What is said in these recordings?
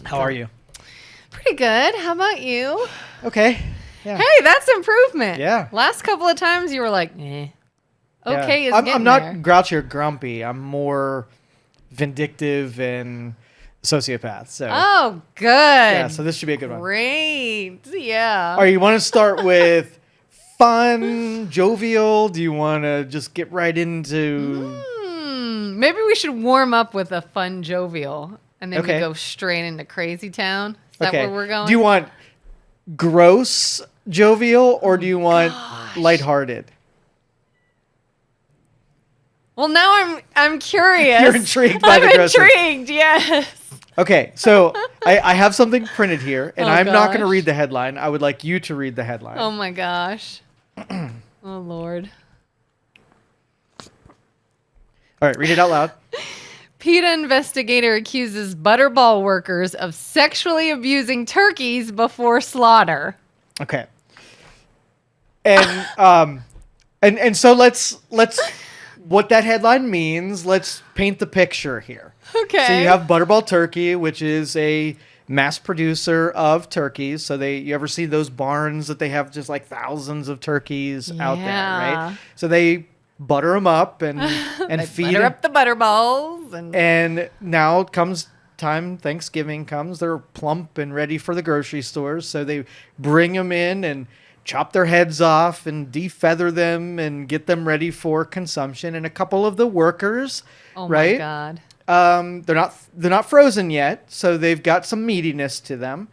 How are you? Pretty good. How about you? Okay. Yeah. Hey, that's improvement. Yeah. Last couple of times you were like, eh. Okay, Yeah. is getting I'm not there. grouchy or grumpy. I'm more vindictive and sociopath. So Oh, good. yeah, so this should be a good one. Great. Yeah. All right, you want to start with fun, jovial? Do you want to just get right into... Maybe we should warm up with a fun jovial, and then Okay. we go straight into crazy town. Is that Okay. where we're going? Do you want gross jovial or do you want lighthearted? Well, now I'm curious. You're intrigued by the gross. I'm intrigued, yes. Okay, so I have something printed here, and Oh, I'm not going to gosh. read the headline. I would like you to read the headline. Oh, my gosh. Oh, Lord. All right, read it out loud. PETA investigator accuses Butterball workers of sexually abusing turkeys before slaughter. Okay. And so let's what that headline means, let's paint the picture here. Okay. So you have Butterball Turkey, which is a mass producer of turkeys. So you ever see those barns that they have just like thousands of turkeys out there, Yeah. right? So they butter them up and They feed butter 'em. up the Butterballs. And now comes time, Thanksgiving comes, they're plump and ready for the grocery stores. So they bring them in and chop their heads off and defeather them and get them ready for consumption. And a couple of the workers, Oh, right? my God. They're not frozen yet, so they've got some meatiness to them.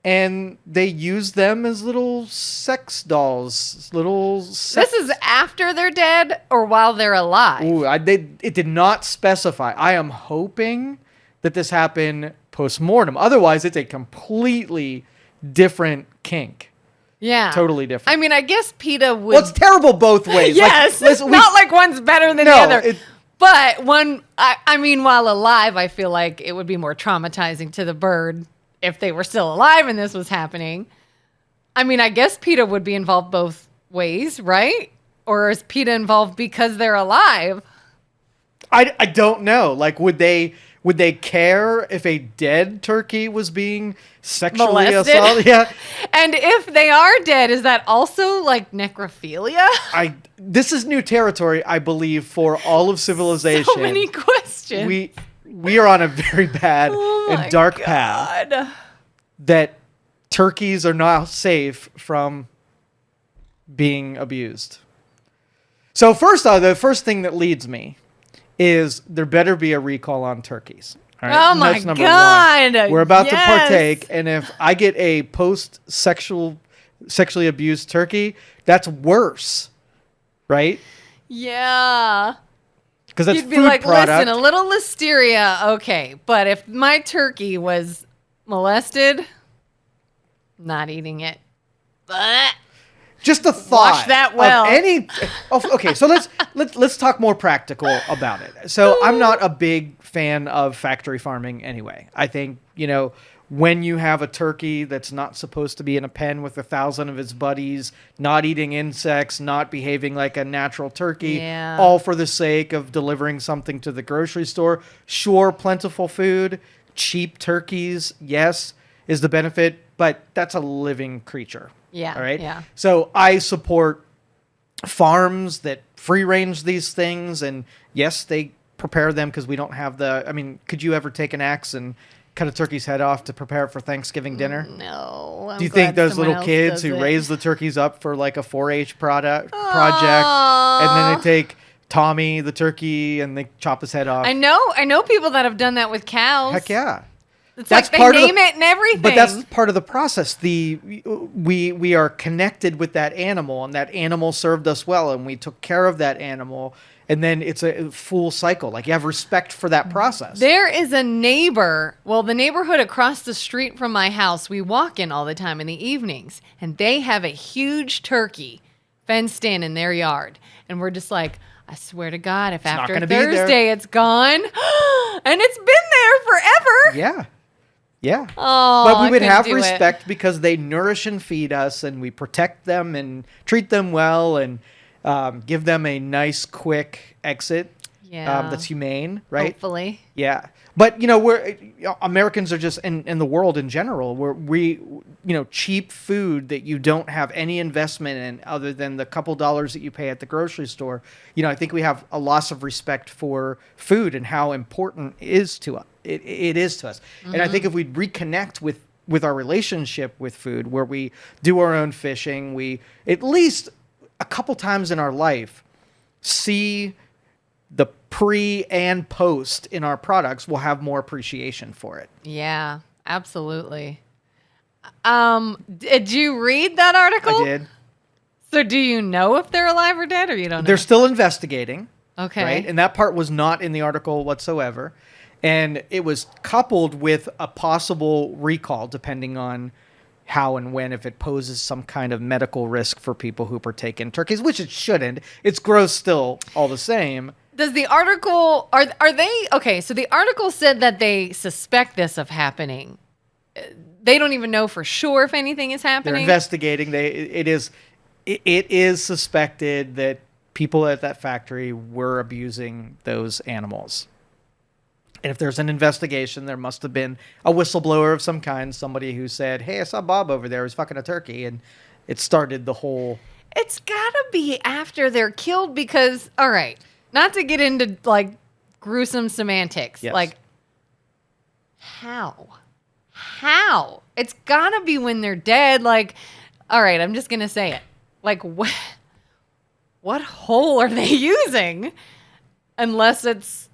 And they use them as little sex dolls, This is after they're dead or while they're alive? Ooh, it did not specify. I am hoping that this happened post-mortem. Otherwise, it's a completely different kink. Yeah. Totally different. I mean, I guess PETA would... Well, it's terrible both ways. Yes. Like, It's not like one's better than the other. But one, I mean, while alive, I feel like it would be more traumatizing to the bird if they were still alive and this was happening. I mean, I guess PETA would be involved both ways, right? Or is PETA involved because they're alive? I don't know. Like, would they care if a dead turkey was being sexually Molested? assaulted? Yeah. And if they are dead, is that also like necrophilia? This is new territory, I believe, for all of civilization. So many questions. We are on a very bad Oh my and dark path God. that turkeys are not safe from being abused. So the first thing that leads me is there better be a recall on turkeys. All right? Oh my That's number God. one. We're about to Yes. partake, and if I get a sexually abused turkey, that's worse, right? Yeah. Because that's You'd be food like, product. listen, a little listeria, okay. But if my turkey was molested, not eating it. Blech. Just a thought. Wash that well. Of any. Okay, so let's talk more practical about it. So I'm not a big fan of factory farming anyway. I think when you have a turkey that's not supposed to be in a pen with 1,000 of its buddies, not eating insects, not behaving like a natural turkey, Yeah. all for the sake of delivering something to the grocery store. Sure, plentiful food, cheap turkeys, yes, is the benefit, but that's a living creature. Yeah. All right. Yeah. So I support farms that free range these things. And yes, they prepare them because we don't have could you ever take an axe and cut a turkey's head off to prepare it for Thanksgiving dinner? No. Do you think those little kids who raise the turkeys up for like a 4-H project and then they take Tommy the turkey and they chop his head off? I know people that have done that with cows. Heck yeah. It's That's like part they of the- name it and everything. But that's part of the process. We are connected with that animal, and that animal served us well, and we took care of that animal, and then it's a full cycle. Like, you have respect for that process. There is a neighbor, the neighborhood across the street from my house, we walk in all the time in the evenings, and they have a huge turkey fenced in their yard. And we're just like, I swear to God, if not after gonna be there. Thursday it's gone, and it's been there forever. Yeah. Yeah. Oh, but we I would couldn't have do it. respect because they nourish and feed us, and we protect them and treat them well and give them a nice, quick exit. that's humane, right? Hopefully. Yeah. But, Americans are just, in the world in general, cheap food that you don't have any investment in other than the couple dollars that you pay at the grocery store. I think we have a loss of respect for food and how important it is to us. It is to us. Mm-hmm. And I think if we reconnect with our relationship with food, where we do our own fishing, we at least a couple times in our life see the pre and post in our products, we'll have more appreciation for it. Yeah, absolutely. Did you read that article? I did. So do you know if they're alive or dead, or you don't know? They're still investigating. Okay. Right? And that part was not in the article whatsoever. And it was coupled with a possible recall, depending on how and when, if it poses some kind of medical risk for people who partake in turkeys, which it shouldn't. It's gross still, all the same. Does the article, are they, okay, so the article said that they suspect this of happening. They don't even know for sure if anything is happening. They're investigating. It is suspected that people at that factory were abusing those animals. And if there's an investigation, there must have been a whistleblower of some kind, somebody who said, hey, I saw Bob over there. He was fucking a turkey. And it started the whole... It's got to be after they're killed because, all right, not to get into, like, gruesome semantics. Yes. Like, how? It's got to be when they're dead. Like, all right, I'm just going to say it. Like, what hole are they using? Unless it's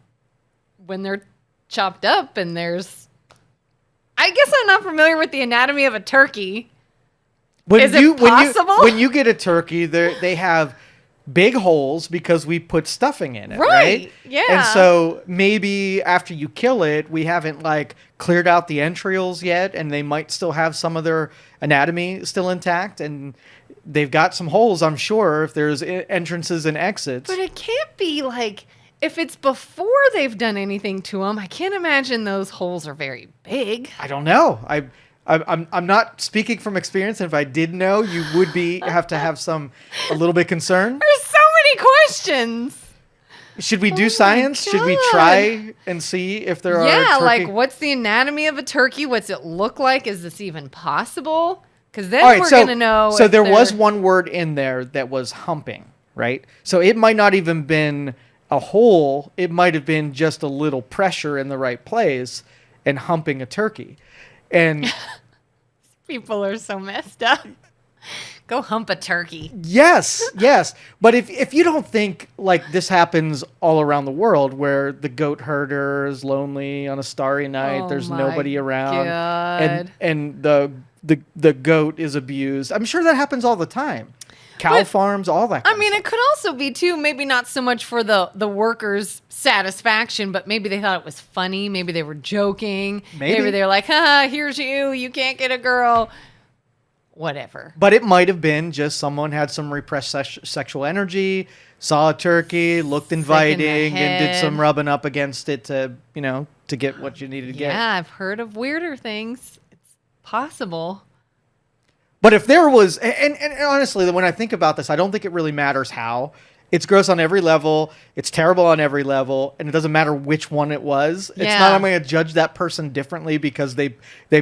when they're chopped up and there's... I guess I'm not familiar with the anatomy of a turkey. Is it possible? When you get a turkey, they have big holes because we put stuffing in it, right? Yeah. And so maybe after you kill it, we haven't like cleared out the entrails yet, and they might still have some of their anatomy still intact, and they've got some holes, I'm sure, if there's entrances and exits. But it can't be like, if it's before they've done anything to them, I can't imagine those holes are very big. I don't know. I'm not speaking from experience, and if I did know, you would have to have a little bit concern. There's so many questions. Should we do science? Should we try and see if there are Yeah, turkey? like what's the anatomy of a turkey? What's it look like? Is this even possible? Because then we're going to know. So there was one word in there that was humping, right? So it might not even been a hole. It might have been just a little pressure in the right place and humping a turkey. And people are so messed up. Go hump a turkey. Yes. But if you don't think like this happens all around the world, where the goat herder is lonely on a starry night, there's nobody around, and the goat is abused. I'm sure that happens all the time. Cow farms, all that. I mean, it could also be too, maybe not so much for the workers' satisfaction, but maybe they thought it was funny. Maybe they were joking. Maybe they're like, "Ha, here's you can't get a girl." Whatever. But it might have been just someone had some repressed sexual energy, saw a turkey, looked inviting, and did some rubbing up against it to get what you needed to get. Yeah, I've heard of weirder things. It's possible. But if there was, and honestly, when I think about this, I don't think it really matters how. It's gross on every level. It's terrible on every level, and it doesn't matter which one it was. It's not I'm going to judge that person differently because they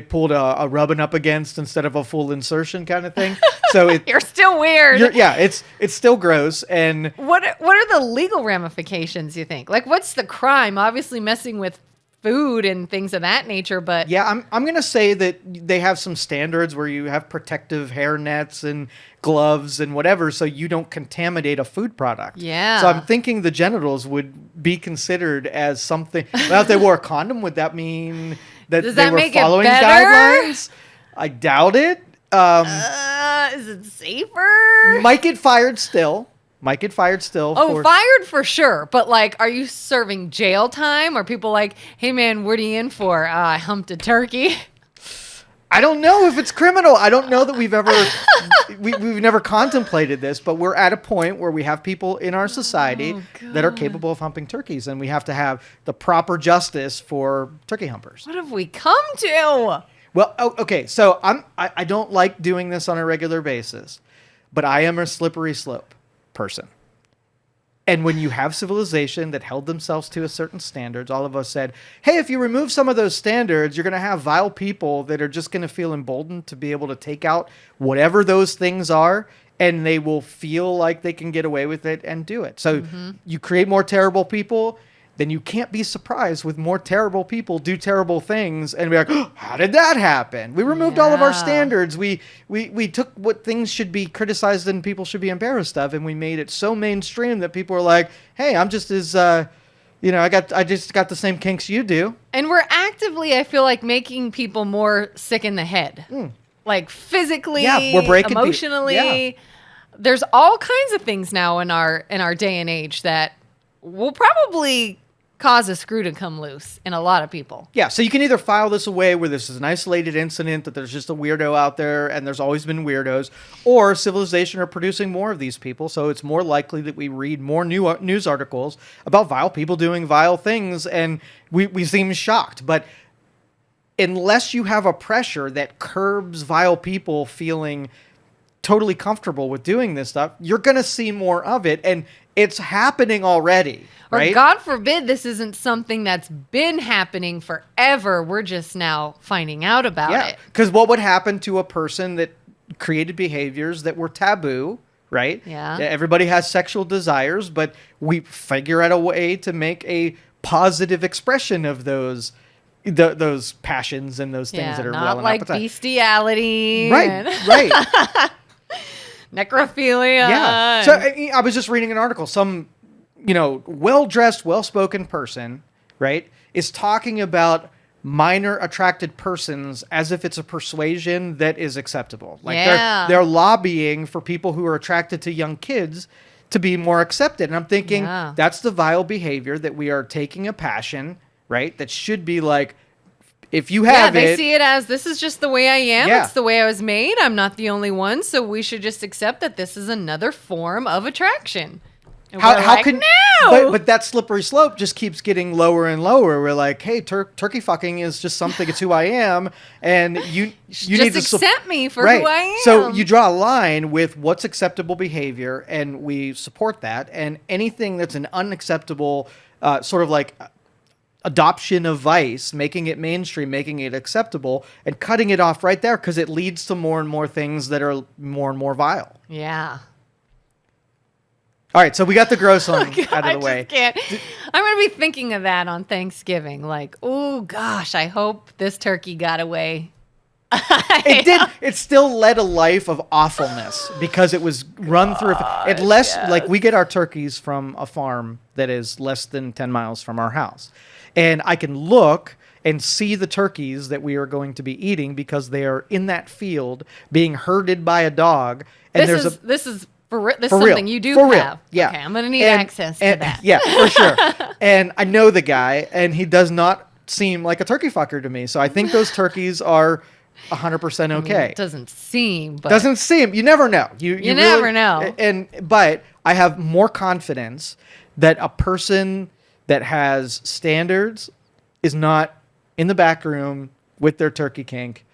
pulled a rubbing up against instead of a full insertion kind of thing. So you're still weird. It's still gross. And what are the legal ramifications? You think? Like, what's the crime? Obviously, messing with food and things of that nature, but I'm going to say that they have some standards where you have protective hair nets and gloves and whatever, so you don't contaminate a food product. Yeah. So I'm thinking the genitals would be considered as something. Well, if they wore a condom, would that mean that they were following guidelines? I doubt it. Is it safer? Might get fired still. Oh, fired for sure. But like, are you serving jail time? Are people like, hey man, what are you in for? I humped a turkey. I don't know if it's criminal. I don't know that we've ever, we've never contemplated this, but we're at a point where we have people in our society that are capable of humping turkeys, and we have to have the proper justice for turkey humpers. What have we come to? Well, okay. So I don't like doing this on a regular basis, but I am a slippery slope person. And when you have civilization that held themselves to a certain standards, all of us said, hey, if you remove some of those standards, you're going to have vile people that are just going to feel emboldened to be able to take out whatever those things are, and they will feel like they can get away with it and do it. So you create more terrible people, then you can't be surprised with more terrible people do terrible things and be like, oh, how did that happen? We removed all of our standards. We took what things should be criticized and people should be embarrassed of, and we made it so mainstream that people are like, hey, I'm just as, I just got the same kinks you do. And we're actively, I feel like, making people more sick in the head. Like physically, we're breaking emotionally. There's all kinds of things now in our day and age that will probably cause a screw to come loose in a lot of people. Yeah, so you can either file this away where this is an isolated incident, that there's just a weirdo out there and there's always been weirdos, or civilization are producing more of these people, so it's more likely that we read more news articles about vile people doing vile things, and we seem shocked. But unless you have a pressure that curbs vile people feeling totally comfortable with doing this stuff, you're going to see more of it, and it's happening already, right? Or God forbid this isn't something that's been happening forever. We're just now finding out about it. Because what would happen to a person that created behaviors that were taboo, right? Yeah. Everybody has sexual desires, but we figure out a way to make a positive expression of those passions and those things that are not well and like appetite. Bestiality. Right. Necrophilia. Yeah. So I was just reading an article. Some, well-dressed, well-spoken person, right, is talking about minor attracted persons as if it's a persuasion that is acceptable. Like they're lobbying for people who are attracted to young kids to be more accepted. And I'm thinking that's the vile behavior that we are taking a passion, right, that should be like, if you have they see it as, this is just the way I am. Yeah. It's the way I was made. I'm not the only one. So we should just accept that this is another form of attraction. And how can no? But that slippery slope just keeps getting lower and lower. We're like, hey, turkey fucking is just something. It's who I am, and you just need to accept me for who I am. So you draw a line with what's acceptable behavior, and we support that. And anything that's an unacceptable, sort of like adoption of vice, making it mainstream, making it acceptable, and cutting it off right there, because it leads to more and more things that are more and more vile. Yeah. All right, so we got the gross one out of the way. I just can't. I'm going to be thinking of that on Thanksgiving. Like, oh, gosh, I hope this turkey got away. It did. It still led a life of awfulness because it was run through. Like we get our turkeys from a farm that is less than 10 miles from our house. And I can look and see the turkeys that we are going to be eating because they are in that field being herded by a dog. And this is something real. you do For real. have. Yeah. Okay, I'm going to need access to that. Yeah, for sure. And I know the guy, and he does not seem like a turkey fucker to me. So I think those turkeys are 100% okay. It doesn't seem. But doesn't seem. You never know. You never know. But I have more confidence that a person that has standards is not in the back room with their turkey kink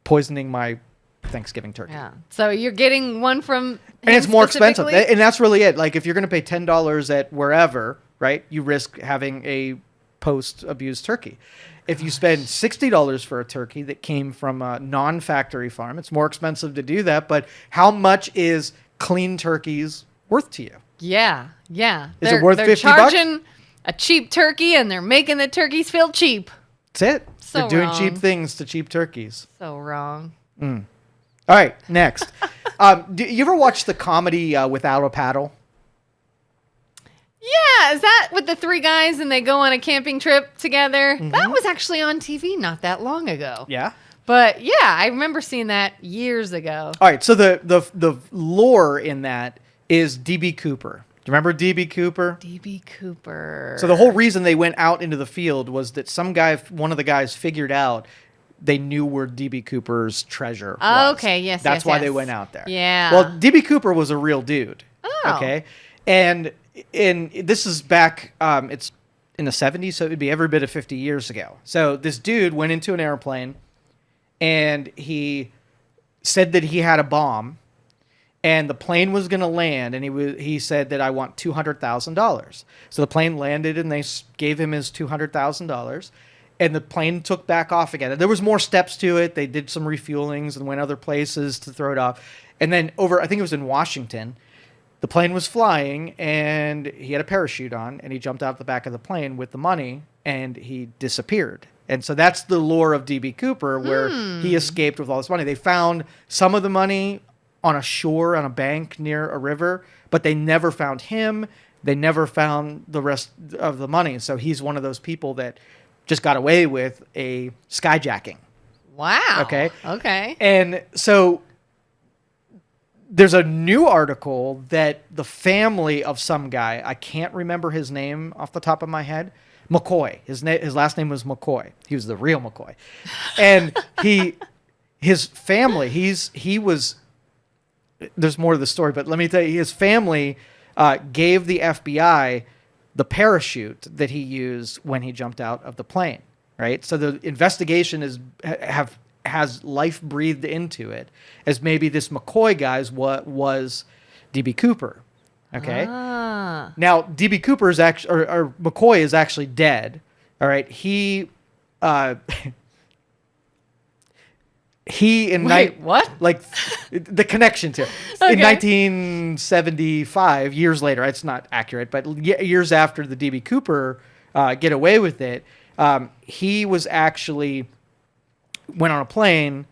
poisoning my Thanksgiving turkey. Yeah. So you're getting one from him, and it's more expensive. And that's really it. Like if you're going to pay $10 at wherever, right, you risk having a post-abused turkey. If you spend $60 for a turkey that came from a non-factory farm, it's more expensive to do that. But how much is clean turkeys worth to you? Yeah. Is it worth $50? They're charging a cheap turkey, and they're making the turkeys feel cheap. That's it. So they're doing wrong. cheap things to cheap turkeys. So wrong. All right, next. Do you ever watch the comedy Without a Paddle? Yeah, is that with the three guys and they go on a camping trip together? Mm-hmm. That was actually on TV not that long ago. Yeah. But yeah, I remember seeing that years ago. All right, so the lore in that is D.B. Cooper. Do you remember D.B. Cooper? D.B. Cooper. So the whole reason they went out into the field was that one of the guys figured out they knew where D.B. Cooper's treasure was. Okay, yes, That's why they went out there. Yeah. Well, D.B. Cooper was a real dude. Oh. Okay. And this is back, it's in the 70s, so it would be every bit of 50 years ago. So this dude went into an airplane, and he said that he had a bomb, and the plane was going to land, and he said that I want $200,000. So the plane landed, and they gave him his $200,000, and the plane took back off again. And there was more steps to it. They did some refuelings and went other places to throw it off. And then I think it was in Washington, the plane was flying, and he had a parachute on, and he jumped out the back of the plane with the money, and he disappeared. And so that's the lore of D.B. Cooper, where he escaped with all this money. They found some of the money on a shore, on a bank near a river, but they never found him. They never found the rest of the money. So he's one of those people that just got away with a skyjacking. Wow. Okay. Okay. And so there's a new article that the family of some guy, I can't remember his name off the top of my head, McCoy. His last name was McCoy. He was the real McCoy. And his family, he was, there's more to the story, but let me tell you, his family gave the FBI the parachute that he used when he jumped out of the plane, right? So the investigation has life breathed into it, as maybe this McCoy guy's what was D.B. Cooper, okay? Now, D.B. Cooper is actually, or McCoy is actually dead, all right? He what? Like the connection to Okay. in 1975, years later, it's not accurate, but years after the D.B. Cooper get away with it, he was actually went on a plane,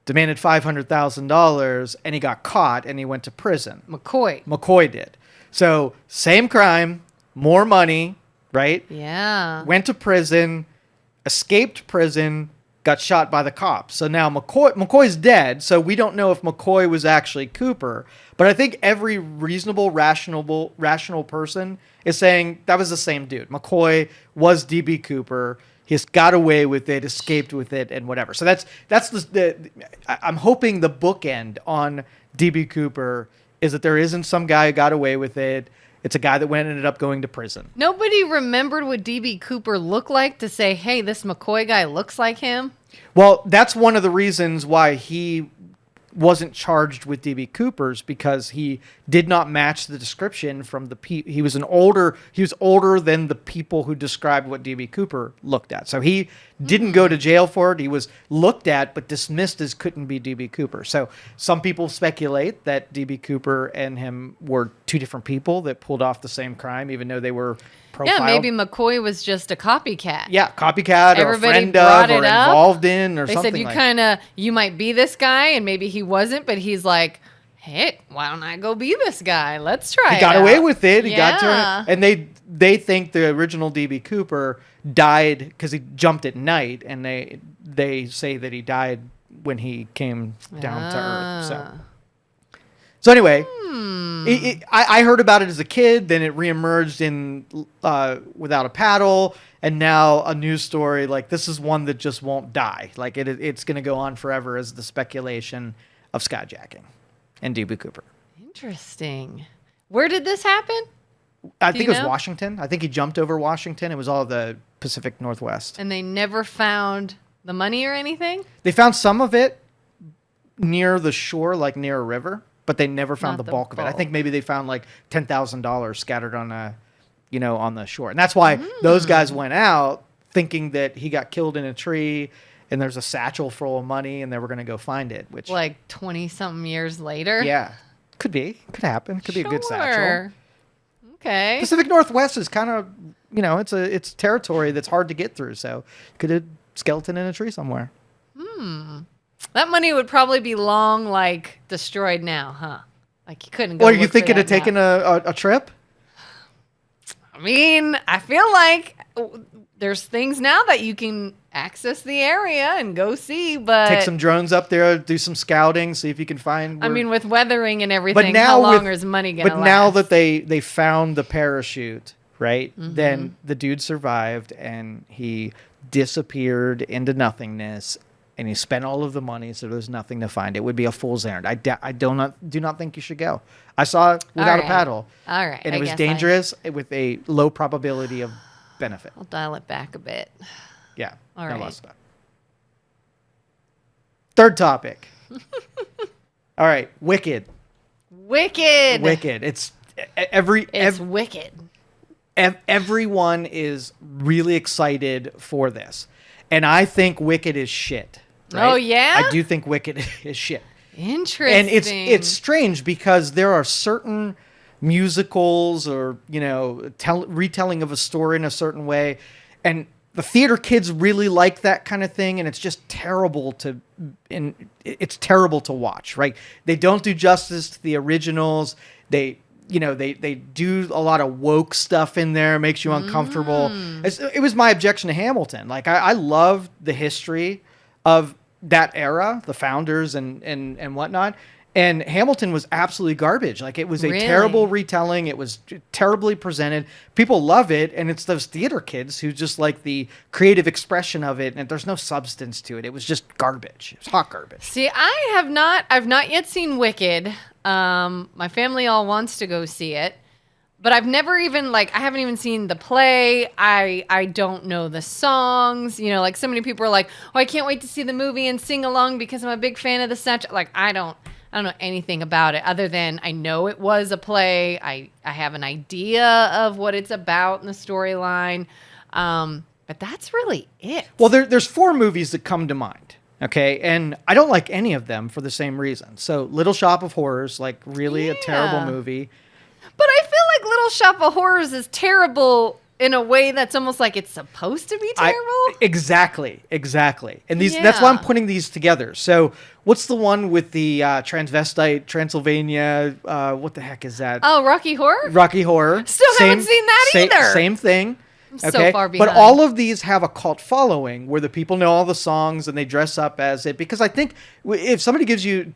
demanded $500,000, and he got caught, and he went to prison. McCoy did. So same crime, more money, right? Yeah. Went to prison, escaped prison, got shot by the cops. So now McCoy's dead, so we don't know if McCoy was actually Cooper. But I think every reasonable, rational person is saying that was the same dude. McCoy was D.B. Cooper. He got away with it, escaped with it, and whatever. So that's I'm hoping the bookend on D.B. Cooper is that there isn't some guy who got away with it. It's a guy that ended up going to prison. Nobody remembered what D.B. Cooper looked like to say, hey, this McCoy guy looks like him? Well, that's one of the reasons why he wasn't charged with D.B. Cooper's, because he did not match the description from the he was older than the people who described what D.B. Cooper looked at. So he didn't go to jail for it. He was looked at but dismissed as couldn't be D.B. Cooper. So some people speculate that D.B. Cooper and him were two different people that pulled off the same crime, even though they were profiled. Yeah, maybe McCoy was just a copycat. Yeah, copycat, or a friend of, or involved in, or something like that. They said you might be this guy, and maybe he wasn't, but he's like, hey, why don't I go be this guy? Let's try it. He got away with it. He Yeah. got to, and they think the original D.B. Cooper died because he jumped at night, and they say that he died when he came down to Earth. So anyway, I heard about it as a kid. Then it reemerged in Without a Paddle, and now a news story. Like, this is one that just won't die. Like it's going to go on forever as the speculation of skyjacking and D.B. Cooper. Interesting. Where did this happen? I think it was Washington. I think he jumped over Washington. It was all the Pacific Northwest. And they never found the money or anything? They found some of it near the shore, like near a river, but they never found the bulk of it. I think maybe they found like $10,000 scattered on on the shore. And that's why those guys went out thinking that he got killed in a tree and there's a satchel full of money and they were going to go find it, which like 20-something years later? Yeah. Could be. Could happen. Could be a good satchel. Okay. Pacific Northwest is kind of, it's territory that's hard to get through. So could a skeleton in a tree somewhere. That money would probably be long, like, destroyed now, huh? Like, you couldn't go. Or you think it'd taken a trip? I mean, I feel like there's things now that you can access the area and go see, but take some drones up there, do some scouting, see if you can find. I mean, with weathering and everything, but now how long is money gonna last? But now that they found the parachute, right? Then the dude survived and he disappeared into nothingness, and he spent all of the money, so there's nothing to find. It would be a fool's errand. I do not think you should go. I saw it Without a Paddle. All right. And it was dangerous with a low probability of benefit. I'll dial it back a bit. Yeah. All no right. less about. Third topic. All right. Wicked. Wicked. Wicked. It's wicked. Everyone is really excited for this. And I think Wicked is shit. Right? Oh, yeah? I do think Wicked is shit. Interesting. And it's strange because there are certain musicals or, retelling of a story in a certain way. And the theater kids really like that kind of thing. And it's just terrible it's terrible to watch, right? They don't do justice to the originals. They do a lot of woke stuff in there, makes you uncomfortable. It was my objection to Hamilton. Like, I love the history of that era, the founders and whatnot. And Hamilton was absolutely garbage. Like, it was a terrible retelling. It was terribly presented. People love it. And it's those theater kids who just like the creative expression of it. And there's no substance to it. It was just garbage. It was hot garbage. See, I've not yet seen Wicked. My family all wants to go see it, but I've never even I haven't even seen the play. I don't know the songs. Like, so many people are like, oh, I can't wait to see the movie and sing along because I'm a big fan of the soundtrack. Like, I don't know anything about it other than I know it was a play. I have an idea of what it's about in the storyline. But that's really it. Well, there's 4 movies that come to mind. Okay, and I don't like any of them for the same reason. So, Little Shop of Horrors, really a terrible movie. But I feel like Little Shop of Horrors is terrible in a way that's almost like it's supposed to be terrible. Exactly. And that's why I'm putting these together. So, what's the one with the transvestite Transylvania? What the heck is that? Oh, Rocky Horror? Rocky Horror. Still haven't seen that either. Same thing. I'm so far behind. But all of these have a cult following where the people know all the songs and they dress up as it. Because I think if somebody gives you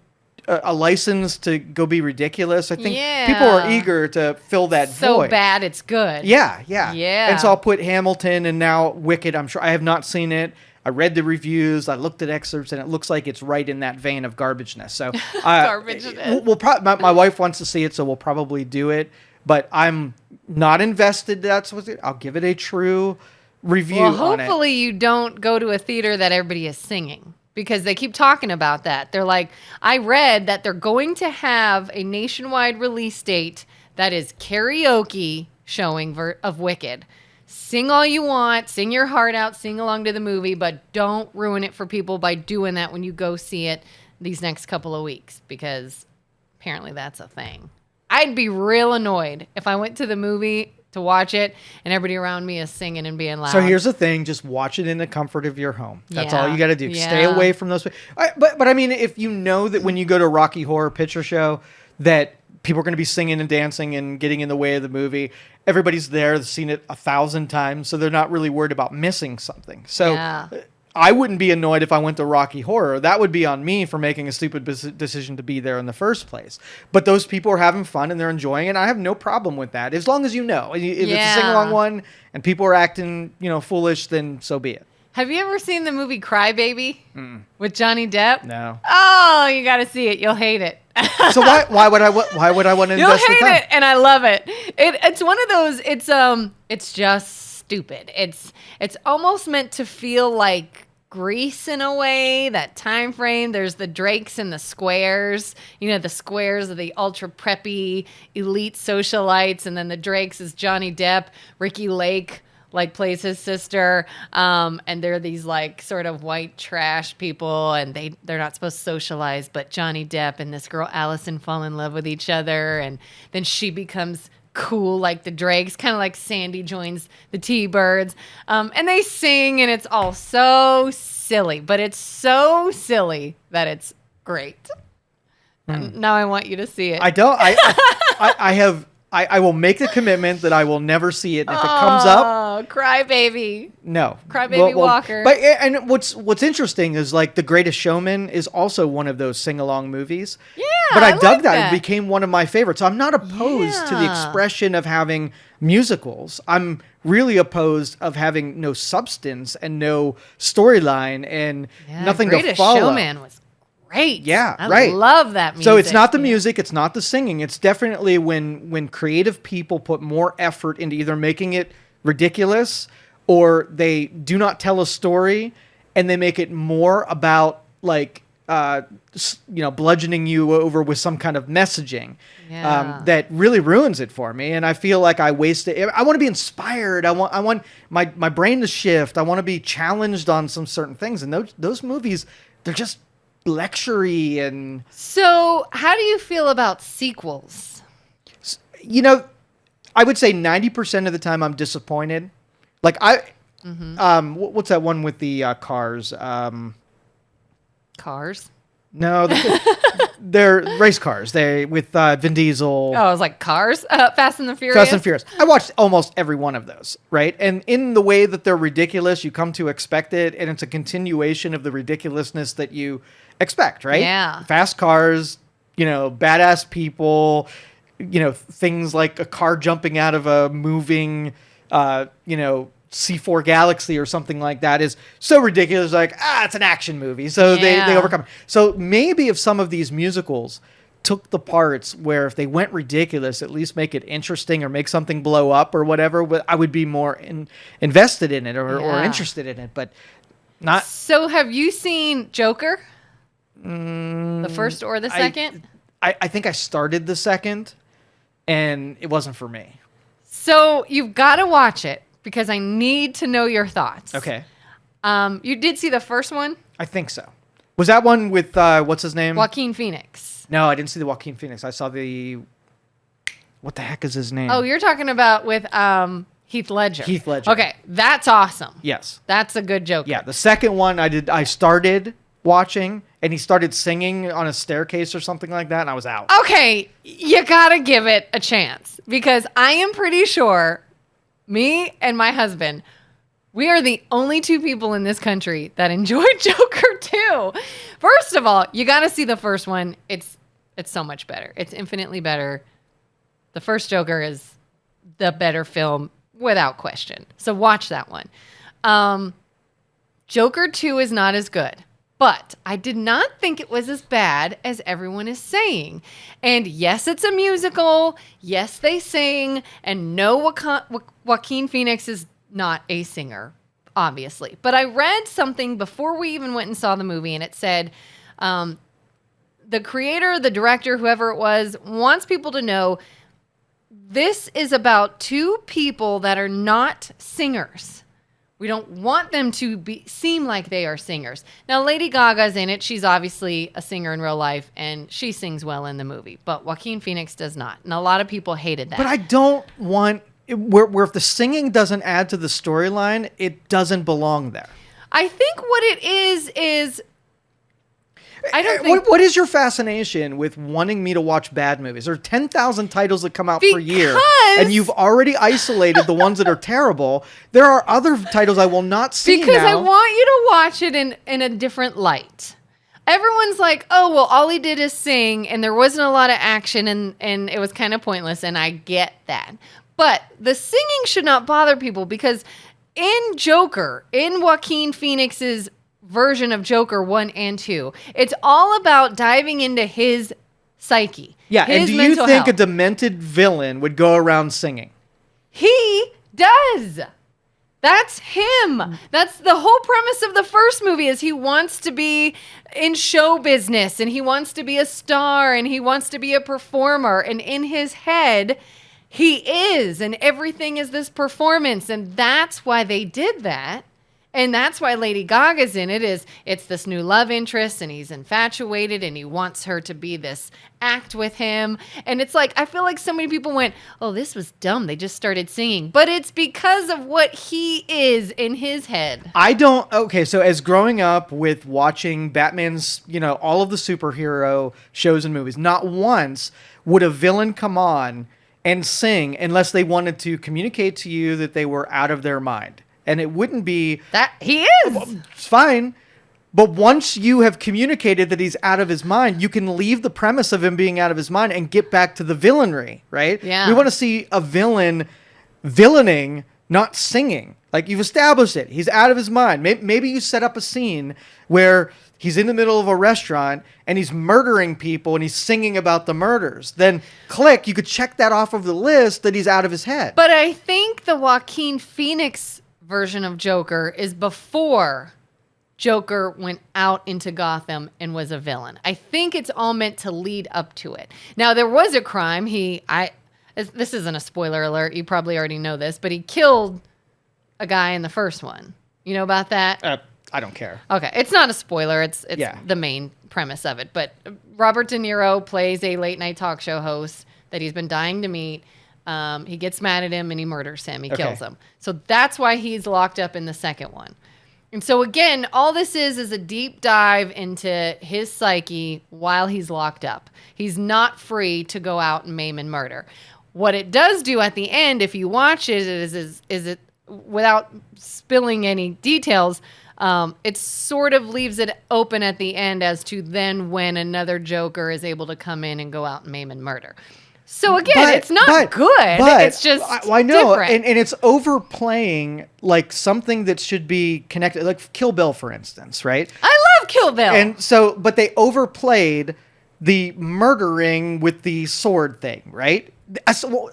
a license to go be ridiculous, I think people are eager to fill that void. So bad it's good. Yeah. And so I'll put Hamilton and now Wicked. I'm sure I have not seen it. I read the reviews. I looked at excerpts, and it looks like it's right in that vein of garbageness. So garbageness. My wife wants to see it, so we'll probably do it. But I'm not invested. I'll give it a true review on it. Well, hopefully you don't go to a theater that everybody is singing, because they keep talking about that. They're like, I read that they're going to have a nationwide release date that is karaoke showing of Wicked. Sing all you want, sing your heart out, sing along to the movie, but don't ruin it for people by doing that when you go see it these next couple of weeks, because apparently that's a thing. I'd be real annoyed if I went to the movie to watch it and everybody around me is singing and being loud. So here's the thing. Just watch it in the comfort of your home. That's all you got to do. Yeah. Stay away from those. But I mean, if you know that when you go to a Rocky Horror Picture Show that people are going to be singing and dancing and getting in the way of the movie, everybody's there, they've seen it 1,000 times, so they're not really worried about missing something. So I wouldn't be annoyed if I went to Rocky Horror. That would be on me for making a stupid decision to be there in the first place. But those people are having fun and they're enjoying it. And I have no problem with that. As long as you know. If it's a sing-along one and people are acting, foolish, then so be it. Have you ever seen the movie Cry Baby with Johnny Depp? No. Oh, you got to see it. You'll hate it. So why would I want to invest You'll hate the time? it, and I love it. It's one of those. It's just stupid. It's almost meant to feel like Grease in a way, that time frame. There's the Drakes and the Squares. The Squares are the ultra preppy elite socialites, and then the Drakes is Johnny Depp, Ricky Lake plays his sister, and they're these sort of white trash people, and they're not supposed to socialize, but Johnny Depp and this girl Allison fall in love with each other, and then she becomes cool like the Drakes, kind of like Sandy joins the T-Birds, and they sing, and it's all so silly, but it's so silly that it's great. Now I want you to see it. I don't. I will make the commitment that I will never see it. And if it comes up, Cry Baby. No, Cry Baby Walker. But and what's interesting is The Greatest Showman is also one of those sing-along movies. Yeah, but I dug that. It became one of my favorites. So I'm not opposed to the expression of having musicals. I'm really opposed of having no substance and no storyline and nothing to follow. Greatest Showman was great. Yeah, I love that music. So it's not the music, it's not the singing. It's definitely when creative people put more effort into either making it ridiculous or they do not tell a story and they make it more about bludgeoning you over with some kind of messaging Yeah. that really ruins it for me. And I feel like I wasted. I want to be inspired. I want my brain to shift. I want to be challenged on some certain things. And those movies, they're just lectury. And So, how do you feel about sequels? I would say 90% of the time I'm disappointed. Like what's that one with the cars? Cars? No, they're race cars. They with Vin Diesel. Oh, I was like Cars? Fast and the Furious? Fast and Furious. I watched almost every one of those, right? And in the way that they're ridiculous, you come to expect it, and it's a continuation of the ridiculousness that you expect, right? Yeah. Fast cars, badass people, things like a car jumping out of a moving, C4 Galaxy or something like that is so ridiculous. Like, it's an action movie. So they overcome. So maybe if some of these musicals took the parts where if they went ridiculous, at least make it interesting or make something blow up or whatever, I would be more invested in it or interested in it, but not. So have you seen Joker? The first or the second? I think I started the second and it wasn't for me. So you've got to watch it because I need to know your thoughts. Okay. You did see the first one? I think so. Was that one with, what's his name? Joaquin Phoenix. No, I didn't see the Joaquin Phoenix. I saw what the heck is his name? Oh, you're talking about with Heath Ledger. Heath Ledger. Okay, that's awesome. Yes. That's a good Joker. Yeah, the second one I started watching and he started singing on a staircase or something like that and I was out. Okay, you got to give it a chance because I am pretty sure me and my husband, we are the only two people in this country that enjoyed Joker 2. First of all, you got to see the first one. It's so much better. It's infinitely better. The first Joker is the better film without question. So watch that one. Joker 2 is not as good, but I did not think it was as bad as everyone is saying. And yes, it's a musical. Yes, they sing. And no, Joaquin Phoenix is not a singer, obviously. But I read something before we even went and saw the movie, and it said the creator, the director, whoever it was, wants people to know this is about two people that are not singers. We don't want them to seem like they are singers. Now, Lady Gaga's in it. She's obviously a singer in real life, and she sings well in the movie. But Joaquin Phoenix does not. And a lot of people hated that. But I don't want... Where if the singing doesn't add to the storyline, it doesn't belong there. I think what it is... I don't think... What is your fascination with wanting me to watch bad movies? There are 10,000 titles that come out per year, and you've already isolated the ones that are terrible. There are other titles I will not see because now. I want you to watch it in a different light. Everyone's like, oh, well, all he did is sing, and there wasn't a lot of action, and it was kind of pointless, and I get that. But the singing should not bother people because in Joker, in Joaquin Phoenix's version of Joker 1 and 2, it's all about diving into his psyche. Yeah, his and do you mental think health. a demented villain would go around singing? He does. That's him. That's the whole premise of the first movie is he wants to be in show business and he wants to be a star and he wants to be a performer. And in his head, he is. And everything is this performance. And that's why they did that. And that's why Lady Gaga's in it it's this new love interest and he's infatuated and he wants her to be this act with him. And it's like, I feel like so many people went, oh, this was dumb. They just started singing. But it's because of what he is in his head. Okay, so as growing up with watching Batman's, all of the superhero shows and movies, not once would a villain come on and sing unless they wanted to communicate to you that they were out of their mind. And it wouldn't be... That he is. It's fine. But once you have communicated that he's out of his mind, you can leave the premise of him being out of his mind and get back to the villainry, right? Yeah. We want to see a villaining, not singing. Like, you've established it. He's out of his mind. Maybe you set up a scene where he's in the middle of a restaurant and he's murdering people and he's singing about the murders. Then click, you could check that off of the list that he's out of his head. But I think the Joaquin Phoenix version of Joker is before Joker went out into Gotham and was a villain. I think it's all meant to lead up to it. Now, there was a crime. This isn't a spoiler alert. You probably already know this, but he killed a guy in the first one. You know about that? I don't care. Okay. It's not a spoiler. It's the main premise of it. But Robert De Niro plays a late night talk show host that he's been dying to meet. He gets mad at him and he murders him. He kills him. So that's why he's locked up in the second one. And so again, all this is a deep dive into his psyche while he's locked up. He's not free to go out and maim and murder. What it does do at the end, if you watch it, is it without spilling any details, it sort of leaves it open at the end as to then when another Joker is able to come in and go out and maim and murder. So again, it's not good. It's just I know, different. and it's overplaying like something that should be connected, like Kill Bill, for instance, right? I love Kill Bill. And so, but they overplayed the murdering with the sword thing, right?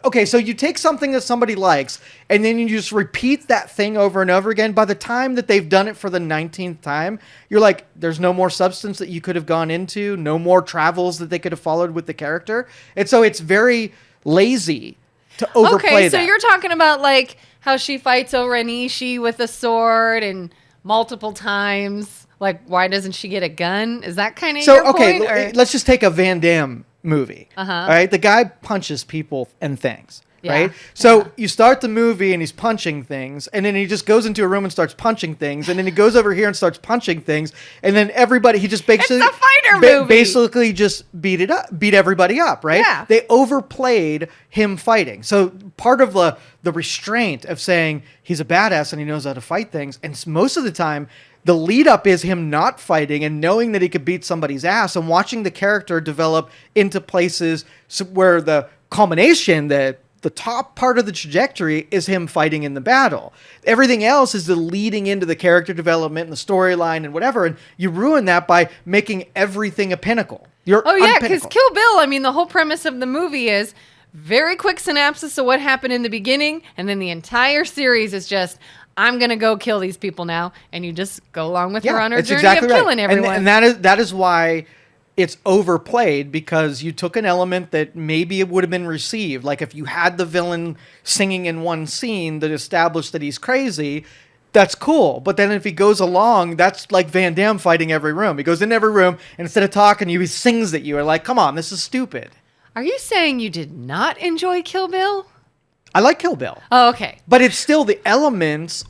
Okay, so you take something that somebody likes, and then you just repeat that thing over and over again. By the time that they've done it for the 19th time, you're like, there's no more substance that you could have gone into, no more travels that they could have followed with the character. And so it's very lazy to overplay that. So you're talking about like how she fights over Anishi with a sword and multiple times. Like, why doesn't she get a gun? Is that kind of your point? Or? Let's just take a Van Damme movie. All right, the guy punches people and things. Right? So you start the movie and he's punching things, and then he just goes into a room and starts punching things, and then he goes over here and starts punching things, and then he just basically it's a fighter movie. Basically just beat everybody up, right? Yeah. They overplayed him fighting. So part of the restraint of saying he's a badass and he knows how to fight things, and most of the time the lead up is him not fighting and knowing that he could beat somebody's ass and watching the character develop into places where the culmination, the top part of the trajectory is him fighting in the battle. Everything else is the leading into the character development and the storyline and whatever. And you ruin that by making everything a pinnacle. Because Kill Bill, I mean, the whole premise of the movie is very quick synopsis of what happened in the beginning. And then the entire series is just, I'm going to go kill these people now. And you just go along with her on her journey of killing everyone. And that is why it's overplayed, because you took an element that maybe it would have been received. Like if you had the villain singing in one scene that established that he's crazy, that's cool. But then if he goes along, that's like Van Damme fighting every room. He goes in every room, and instead of talking to you, he sings at you. You're like, come on, this is stupid. Are you saying you did not enjoy Kill Bill? I like Kill Bill. Oh, okay. But it's still, the elements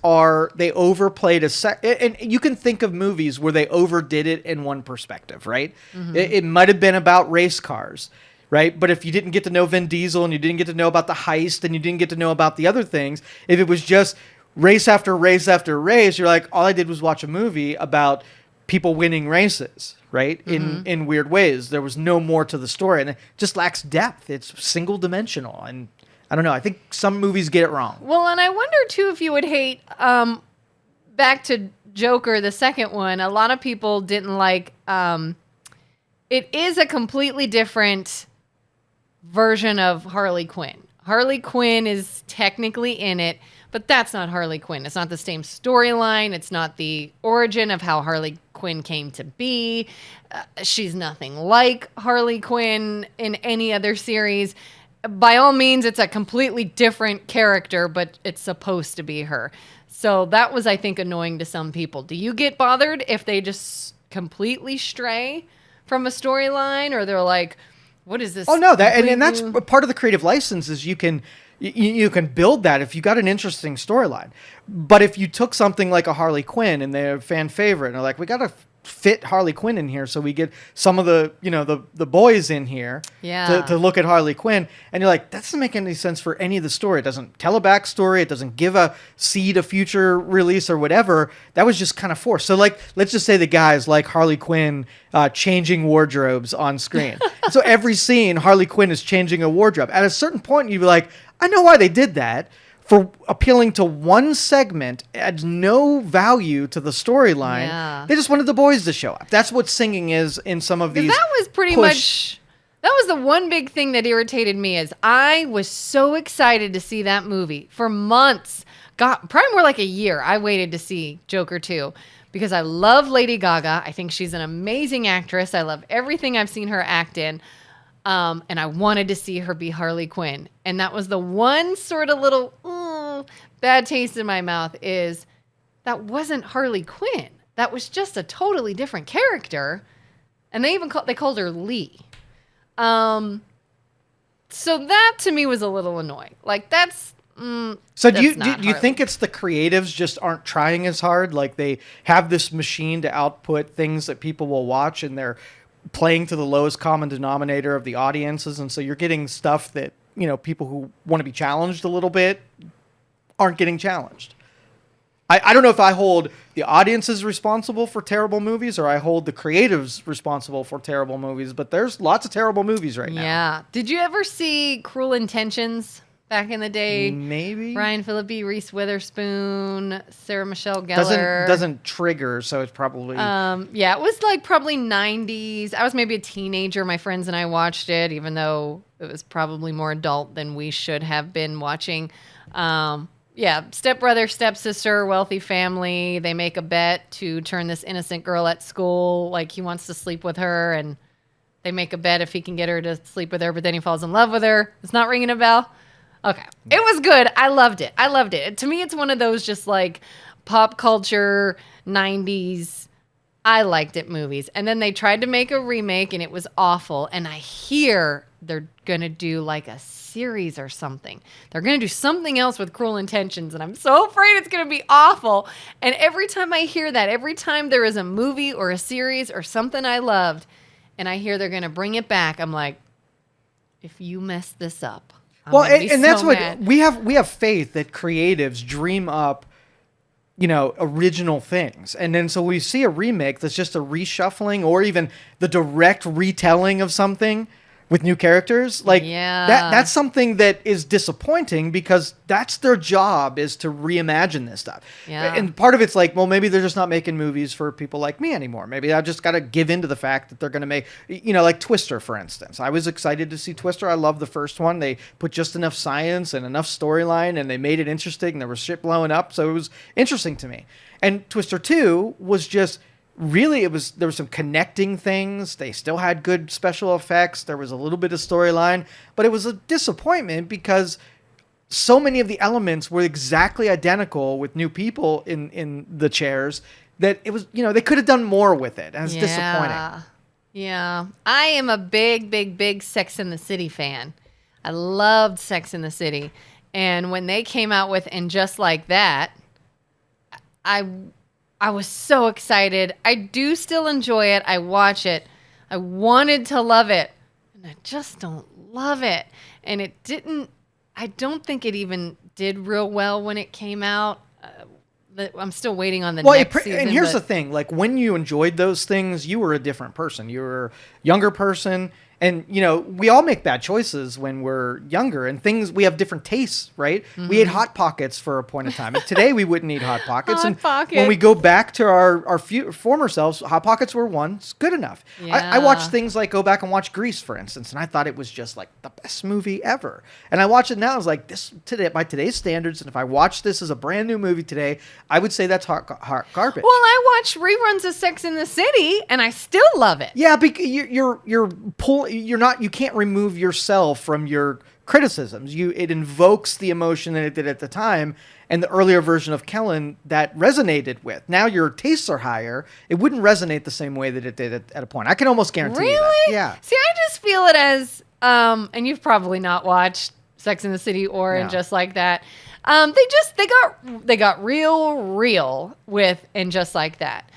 they overplayed and you can think of movies where they overdid it in one perspective, right? Mm-hmm. It might have been about race cars, right? But if you didn't get to know Vin Diesel and you didn't get to know about the heist and you didn't get to know about the other things, if it was just race after race after race, you're like, all I did was watch a movie about people winning races, right? Mm-hmm. In weird ways. There was no more to the story, and it just lacks depth. It's single dimensional, and I don't know. I think some movies get it wrong. Well, and I wonder, too, if you would hate, back to Joker, the second one, a lot of people didn't like, it is a completely different version of Harley Quinn. Harley Quinn is technically in it, but that's not Harley Quinn. It's not the same storyline. It's not the origin of how Harley Quinn came to be. She's nothing like Harley Quinn in any other series. By all means, it's a completely different character, but it's supposed to be her. So that was, I think, annoying to some people. Do you get bothered if they just completely stray from a storyline, or they're like, what is this? Oh, no, and that's part of the creative license is you can build that if you got an interesting storyline. But if you took something like a Harley Quinn and they're a fan favorite, and they're like, we got to fit Harley Quinn in here so we get some of the the boys in here to look at Harley Quinn, and you're like, that doesn't make any sense for any of the story. It doesn't tell a backstory, it doesn't give a seed a future release or whatever. That was just kind of forced. So like, let's just say the guys like Harley Quinn changing wardrobes on screen. So every scene Harley Quinn is changing a wardrobe. At a certain point you'd be like, I know why they did that. For appealing to one segment, adds no value to the storyline. Yeah. They just wanted the boys to show up. That's what singing is in some of these. That was pretty much. That was the one big thing that irritated me. Is I was so excited to see that movie for months. God, probably more like a year. I waited to see Joker 2 because I love Lady Gaga. I think she's an amazing actress. I love everything I've seen her act in. And I wanted to see her be Harley Quinn. And that was the one sort of little bad taste in my mouth is that wasn't Harley Quinn. That was just a totally different character. And they even called her Lee. So that to me was a little annoying. Like that's so do you think it's the creatives just aren't trying as hard? Like they have this machine to output things that people will watch, and they're playing to the lowest common denominator of the audiences, and so you're getting stuff that, you know, people who want to be challenged a little bit aren't getting challenged. I don't know if I hold the audiences responsible for terrible movies or I hold the creatives responsible for terrible movies, but there's lots of terrible movies right now. Yeah. Did you ever see Cruel Intentions back in the day? Maybe. Ryan Phillippe, Reese Witherspoon, Sarah Michelle Gellar. Doesn't trigger, so it's probably... yeah, it was like probably 90s. I was maybe a teenager. My friends and I watched it, even though it was probably more adult than we should have been watching. Yeah, stepbrother, stepsister, wealthy family. They make a bet to turn this innocent girl at school, like he wants to sleep with her, and they make a bet if he can get her to sleep with her, but then he falls in love with her. It's not ringing a bell? Okay. It was good. I loved it. To me, it's one of those just like pop culture 90s. I liked it movies. And then they tried to make a remake, and it was awful. And I hear they're going to do like a series or something. They're going to do something else with Cruel Intentions, and I'm so afraid it's going to be awful. And every time I hear that, every time there is a movie or a series or something I loved, and I hear they're going to bring it back, I'm like, if you mess this up, and that's what mad. we have faith that creatives dream up, you know, original things. And then so we see a remake that's just a reshuffling or even the direct retelling of something with new characters. Like that's something that is disappointing because that's their job, is to reimagine this stuff. Yeah. And part of it's like, well, maybe they're just not making movies for people like me anymore. Maybe I just got to give in to the fact that they're going to make, you know, like Twister, for instance. I was excited to see Twister. I love the first one. They put just enough science and enough storyline, and they made it interesting. There was shit blowing up. So it was interesting to me. And Twister 2 was just... Really, there were some connecting things. They still had good special effects. There was a little bit of storyline, but it was a disappointment because so many of the elements were exactly identical with new people in the chairs that it was, you know, they could have done more with it. And it's disappointing. Yeah. I am a big Sex and the City fan. I loved Sex and the City. And when they came out with And Just Like That, I was so excited. I do still enjoy it. I watch it. I wanted to love it, and I just don't love it. And it didn't, I don't think it even did real well when it came out. I'm still waiting on the next season. And here's the thing. Like, when you enjoyed those things, you were a different person. You were a younger person. And, you know, we all make bad choices when we're younger, and we have different tastes, right? Mm-hmm. We ate Hot Pockets for a point in time. And today we wouldn't eat Hot Pockets. When we go back to our former selves, Hot Pockets were once good enough. Yeah. I watched things like, go back and watch Grease, for instance, and I thought it was just like the best movie ever. And I watch it now, I was like, by today's standards, and if I watch this as a brand new movie today, I would say that's hot garbage. Well, I watched reruns of Sex and the City, and I still love it. Yeah, because you can't remove yourself from your criticisms. It invokes the emotion that it did at the time, and the earlier version of Kelin that resonated with. Now your tastes are higher. It wouldn't resonate the same way that it did at a point. I can almost guarantee you that. Yeah. See, I just feel it as, and you've probably not watched Sex and the City or And Just Like That. They got real with And Just Like That.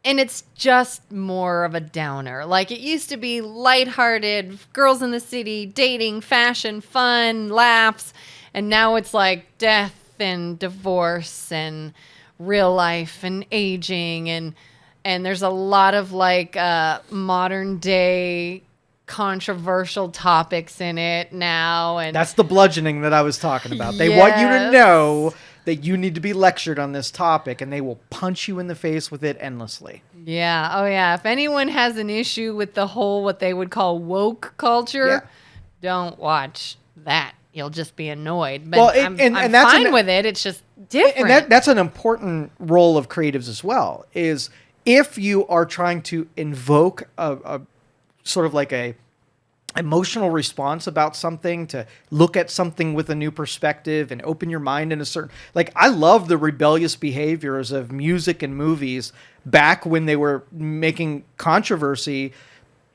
And it's just more of a downer. Like, it used to be lighthearted, girls in the city, dating, fashion, fun, laughs. And now it's like death and divorce and real life and aging. And there's a lot of like modern day controversial topics in it now. And that's the bludgeoning that I was talking about. They want you to know that you need to be lectured on this topic, and they will punch you in the face with it endlessly. Yeah. Oh, yeah. If anyone has an issue with the whole, what they would call woke culture, don't watch that. You'll just be annoyed. But I'm fine with it. It's just different. And that's an important role of creatives as well, is if you are trying to invoke a sort of like a emotional response about something, to look at something with a new perspective and open your mind in a certain, like, I love the rebellious behaviors of music and movies back when they were making controversy,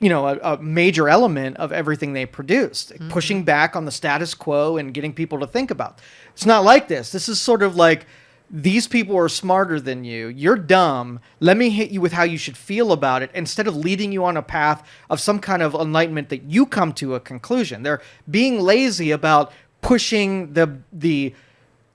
a major element of everything they produced, pushing back on the status quo and getting people to think about. It's not like this. This is sort of like, these people are smarter than you. You're dumb. Let me hit you with how you should feel about it, instead of leading you on a path of some kind of enlightenment that you come to a conclusion. They're being lazy about pushing the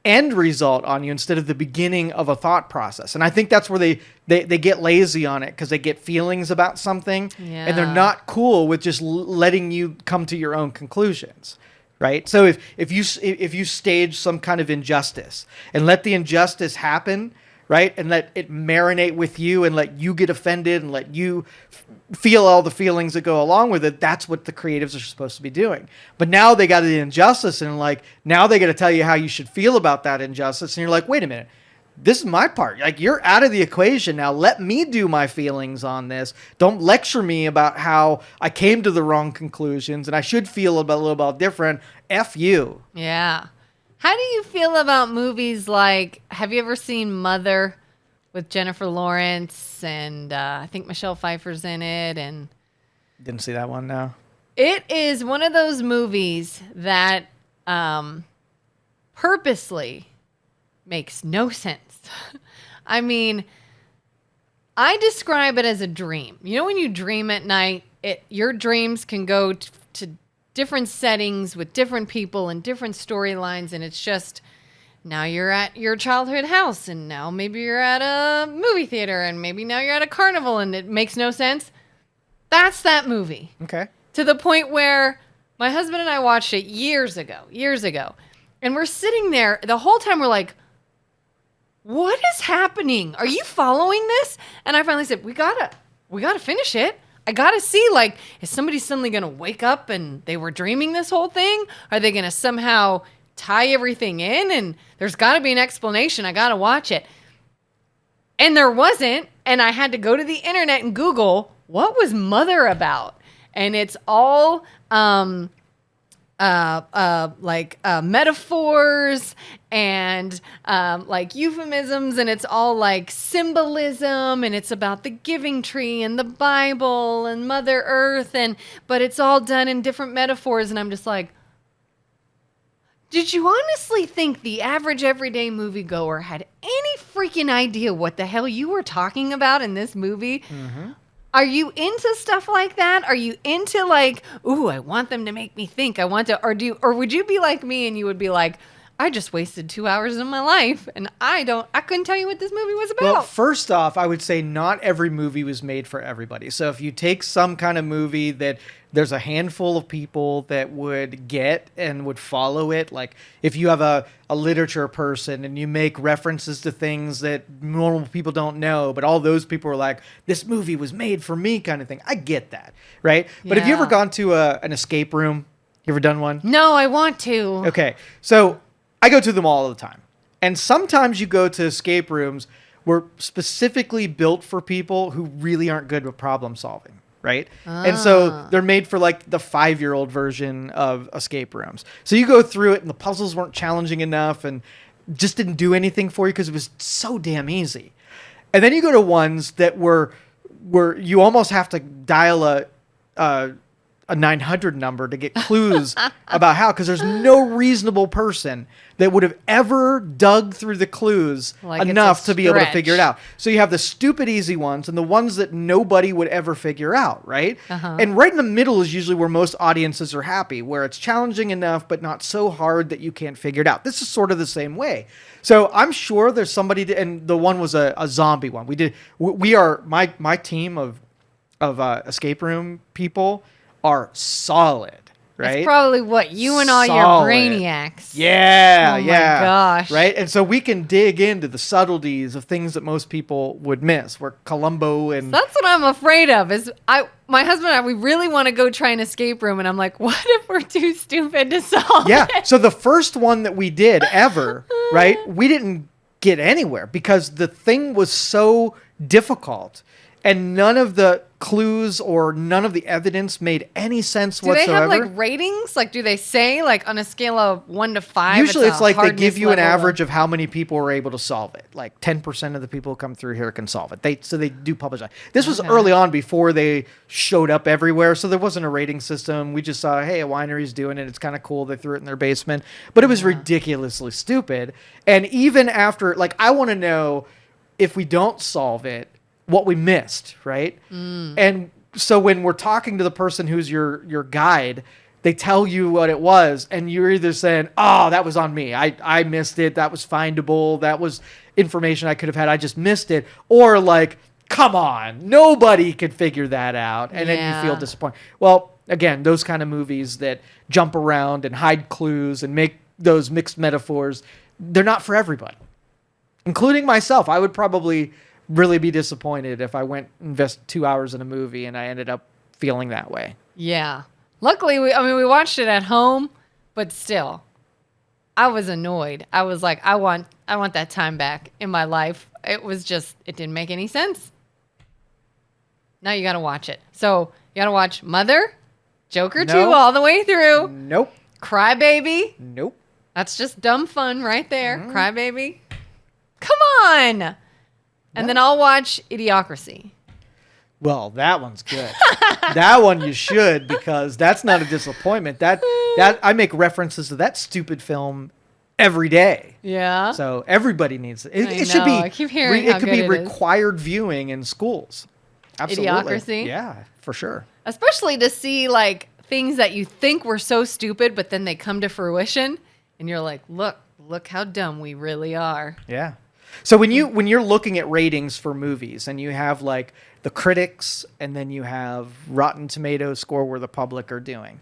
end result on you instead of the beginning of a thought process. And I think that's where they get lazy on it, because they get feelings about something, and they're not cool with just letting you come to your own conclusions. Right. So if you stage some kind of injustice and let the injustice happen, right, and let it marinate with you and let you get offended and let you feel all the feelings that go along with it, that's what the creatives are supposed to be doing. But now they got the injustice, and now they got to tell you how you should feel about that injustice, and you're like, wait a minute. This is my part. Like, you're out of the equation now. Let me do my feelings on this. Don't lecture me about how I came to the wrong conclusions and I should feel a little bit different. F you. Yeah. How do you feel about movies like, have you ever seen Mother with Jennifer Lawrence and I think Michelle Pfeiffer's in it? And didn't see that one, no. It is one of those movies that purposely makes no sense. I mean, I describe it as a dream. You know, when you dream at night, your dreams can go to different settings with different people and different storylines, and it's just, now you're at your childhood house, and now maybe you're at a movie theater, and maybe now you're at a carnival, and it makes no sense. That's that movie. Okay. To the point where my husband and I watched it years ago, and we're sitting there the whole time, we're like, what is happening? Are you following this? And I finally said, we gotta finish it. I gotta see, like, is somebody suddenly gonna wake up and they were dreaming this whole thing? Are they gonna somehow tie everything in? And there's gotta be an explanation. I gotta watch it. And there wasn't. And I had to go to the internet and Google, what was Mother about? And it's all metaphors and like euphemisms, and it's all like symbolism, and it's about the giving tree and the Bible and Mother Earth, but it's all done in different metaphors. And I'm just like, did you honestly think the average everyday moviegoer had any freaking idea what the hell you were talking about in this movie? Mm-hmm. Are you into stuff like that? Are you into like, ooh, I want them to make me think. I want to, or would you be like me and you would be like, I just wasted 2 hours of my life and I couldn't tell you what this movie was about. Well, first off, I would say not every movie was made for everybody. So if you take some kind of movie that there's a handful of people that would get and would follow it, like if you have a literature person and you make references to things that normal people don't know, but all those people are like, this movie was made for me kind of thing. I get that, right? Yeah. But have you ever gone to an escape room? You ever done one? No, I want to. Okay, so I go to them all the time. And sometimes you go to escape rooms were specifically built for people who really aren't good with problem solving, right? And so they're made for like the 5-year-old version of escape rooms. So you go through it and the puzzles weren't challenging enough and just didn't do anything for you because it was so damn easy. And then you go to ones that were you almost have to dial a 900 number to get clues about how, because there's no reasonable person that would have ever dug through the clues enough to be able to figure it out. So you have the stupid easy ones and the ones that nobody would ever figure out, right? Uh-huh. And right in the middle is usually where most audiences are happy, where it's challenging enough but not so hard that you can't figure it out. This is sort of the same way. So I'm sure there's somebody, and the one was a zombie one. We are my team of escape room people are solid, right? That's probably what you and all your Solid. brainiacs. Yeah, Oh yeah. my gosh. Right? And so we can dig into the subtleties of things that most people would miss. Where Columbo and That's what I'm afraid of. My husband and I, we really want to go try an escape room, and I'm like, what if we're too stupid to solve yeah. it? So the first one that we did ever, right? We didn't get anywhere because the thing was so difficult, and none of the clues or none of the evidence made any sense whatsoever. Do they have like ratings? Like, do they say like on a scale of 1 to 5? Usually it's like they hardness give you an level average of how many people were able to solve it. Like 10% of the people who come through here can solve it. So they do publish that. This was early on before they showed up everywhere. So there wasn't a rating system. We just saw, hey, a winery's doing it. It's kind of cool. They threw it in their basement. But it was ridiculously stupid. And even after, like, I want to know if we don't solve it, what we missed, right? And so when we're talking to the person who's your guide, they tell you what it was, and you're either saying, oh, that was on me. I missed it. That was findable. That was information I could have had. I just missed it. Or like, come on, nobody could figure that out. And then you feel disappointed. Well, again, those kind of movies that jump around and hide clues and make those mixed metaphors, they're not for everybody, including myself. I would probably really be disappointed if I went invest 2 hours in a movie and I ended up feeling that way. Yeah. Luckily, we watched it at home, but still, I was annoyed. I was like, I want that time back in my life. It didn't make any sense. Now you got to watch it. So you got to watch Mother, Joker 2 all the way through. Nope. Cry Baby. Nope. That's just dumb fun right there. Cry Baby. Come on. And then I'll watch Idiocracy. Well, that one's good. That one you should, because that's not a disappointment. That I make references to that stupid film every day. Yeah. So everybody needs it. It I should be. know. I keep hearing how it could good be it is. required viewing in schools. Absolutely. Idiocracy? Yeah, for sure. Especially to see like things that you think were so stupid, but then they come to fruition, and you're like, look how dumb we really are. Yeah. So when you're looking at ratings for movies and you have like the critics and then you have Rotten Tomatoes score where the public are doing,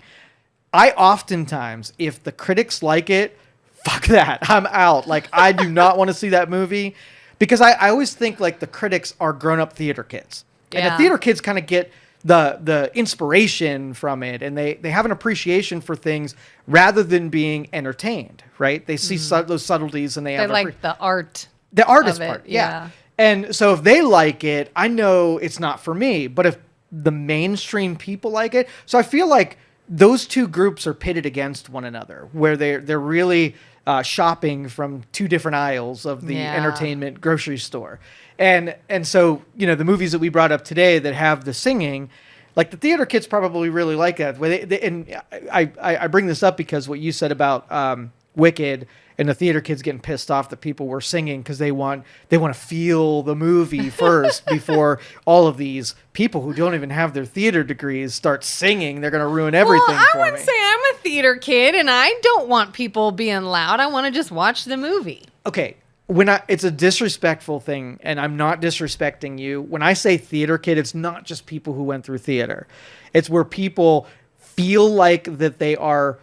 I oftentimes, if the critics like it, fuck that, I'm out. Like, I do not want to see that movie, because I always think like the critics are grown-up theater kids. And the theater kids kind of get the inspiration from it, and they have an appreciation for things rather than being entertained, right? They see those subtleties, and they like the art. The artist of it, part, yeah. And so if they like it, I know it's not for me. But if the mainstream people like it, so I feel like those two groups are pitted against one another, where they're really shopping from two different aisles of the entertainment grocery store. And so, you know, the movies that we brought up today that have the singing, like the theater kids probably really like that. And I bring this up because what you said about Wicked and the theater kids getting pissed off that people were singing because they want to feel the movie first before all of these people who don't even have their theater degrees start singing. They're going to ruin everything for me. I would say I'm a theater kid, and I don't want people being loud. I want to just watch the movie. Okay. It's a disrespectful thing, and I'm not disrespecting you. When I say theater kid, it's not just people who went through theater. It's where people feel like that they are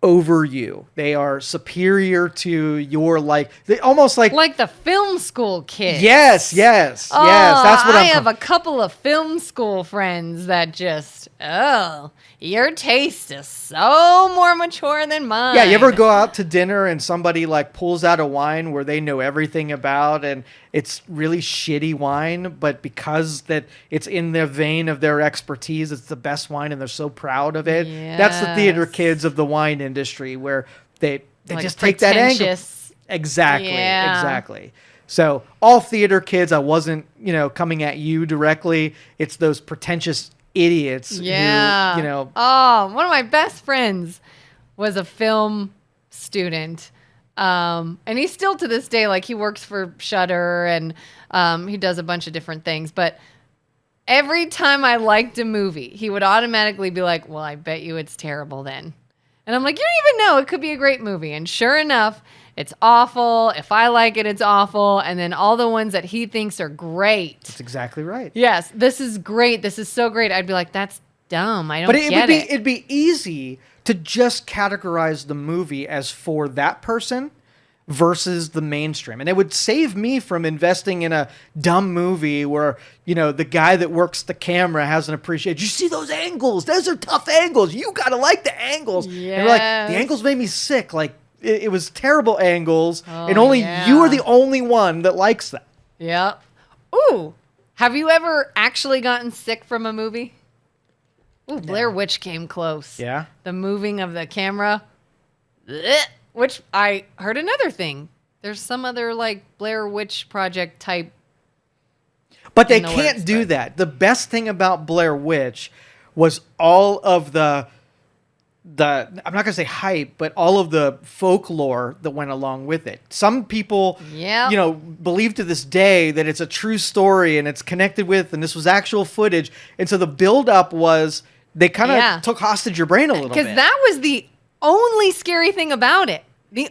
over you. They are superior to your, like, they almost like the film school kids. Yes. That's what I have a couple of film school friends that just, your taste is so more mature than mine. Yeah, you ever go out to dinner and somebody like pulls out a wine where they know everything about, and it's really shitty wine, but because that it's in the vein of their expertise, it's the best wine and they're so proud of it. Yes. That's the theater kids of the wine industry, where they like just take that angle. Exactly. So all theater kids, I wasn't, coming at you directly. It's those pretentious idiots who, Oh, one of my best friends was a film student. And he's still to this day, like he works for Shudder and he does a bunch of different things. But every time I liked a movie, he would automatically be like, well, I bet you it's terrible then. And I'm like, you don't even know. It could be a great movie. And sure enough, it's awful. If I like it, it's awful. And then all the ones that he thinks are great. That's exactly right. Yes, this is great. This is so great. I'd be like, that's dumb. I don't get it. It'd be easy to just categorize the movie as for that person versus the mainstream. And it would save me from investing in a dumb movie where, the guy that works the camera hasn't appreciated. You see those angles? Those are tough angles. You got to like the angles. Yes. And we're like, the angles made me sick. Like, it was terrible angles. And only you are the only one that likes that. Yeah. Ooh. Have you ever actually gotten sick from a movie? Ooh, Blair Witch came close. Yeah. The moving of the camera. Blech. Which I heard another thing. There's some other like Blair Witch Project type. But they can't do that. The best thing about Blair Witch was all of the I'm not going to say hype, but all of the folklore that went along with it. Some people, believe to this day that it's a true story and it's connected with, and this was actual footage. And so the buildup was they kind of took hostage your brain a little bit. Because that was the only scary thing about it. They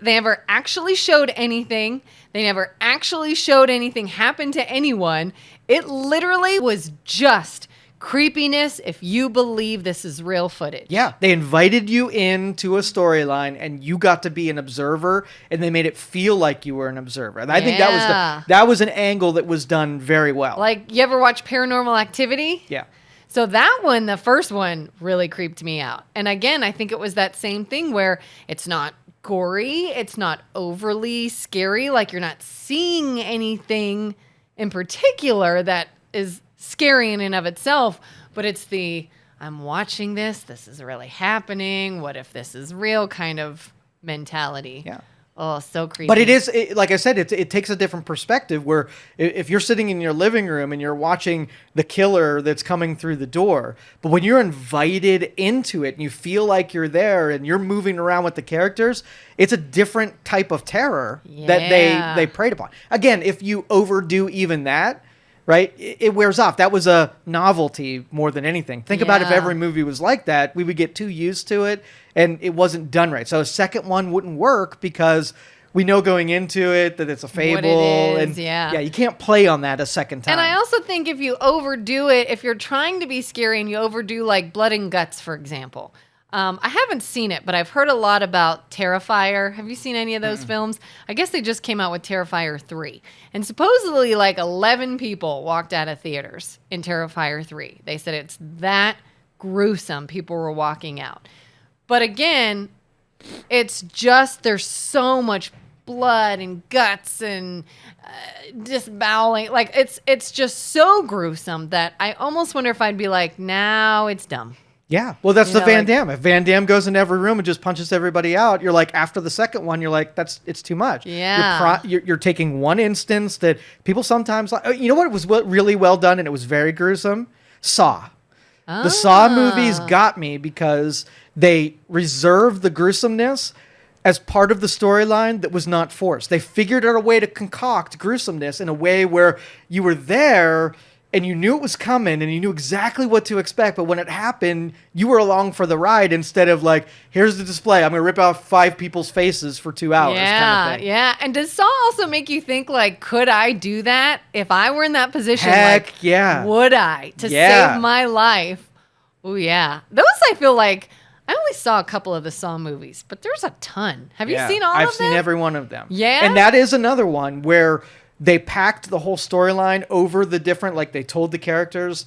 never actually showed anything. They never actually showed anything happen to anyone. It literally was just creepiness if you believe this is real footage. Yeah, they invited you into a storyline and you got to be an observer, and they made it feel like you were an observer. And I think that was an angle that was done very well. Like, you ever watch Paranormal Activity? Yeah. So that one, the first one, really creeped me out. And again, I think it was that same thing where it's not gory, it's not overly scary, like you're not seeing anything in particular that is scary in and of itself, but it's I'm watching this is really happening, what if this is real kind of mentality. Yeah. Oh, so creepy. But like I said, it takes a different perspective where if you're sitting in your living room and you're watching the killer that's coming through the door, but when you're invited into it and you feel like you're there and you're moving around with the characters, it's a different type of terror that they preyed upon. Again, if you overdo even that, right, it wears off. That was a novelty more than anything. Think about if every movie was like that, we would get too used to it and it wasn't done right. So a second one wouldn't work because we know going into it that it's a fable. What it is, and you can't play on that a second time. And I also think if you overdo it, if you're trying to be scary and you overdo like Blood and Guts, for example. I haven't seen it, but I've heard a lot about Terrifier. Have you seen any of those films? I guess they just came out with Terrifier 3. And supposedly like 11 people walked out of theaters in Terrifier 3. They said it's that gruesome. People were walking out. But again, it's just there's so much blood and guts and disembowelling. Like it's just so gruesome that I almost wonder if I'd be like, now it's dumb. Yeah, well, that's Van Damme. If Van Damme goes in every room and just punches everybody out, you're like, after the second one, you're like, it's too much. Yeah. You're taking one instance that people sometimes like. You know what was really well done and it was very gruesome? Saw. The Saw movies got me because they reserved the gruesomeness as part of the storyline that was not forced. They figured out a way to concoct gruesomeness in a way where you were there and you knew it was coming and you knew exactly what to expect. But when it happened, you were along for the ride instead of like, here's the display. I'm going to rip off 5 people's faces for 2 hours. kind of thing. Yeah. And does Saw also make you think like, could I do that if I were in that position? Heck like, yeah. Would I to save my life? Oh yeah. Those I feel like I only saw a couple of the Saw movies, but there's a ton. Have you seen all of them? I've seen every one of them. Yeah. And that is another one where they packed the whole storyline over the different, like they told the characters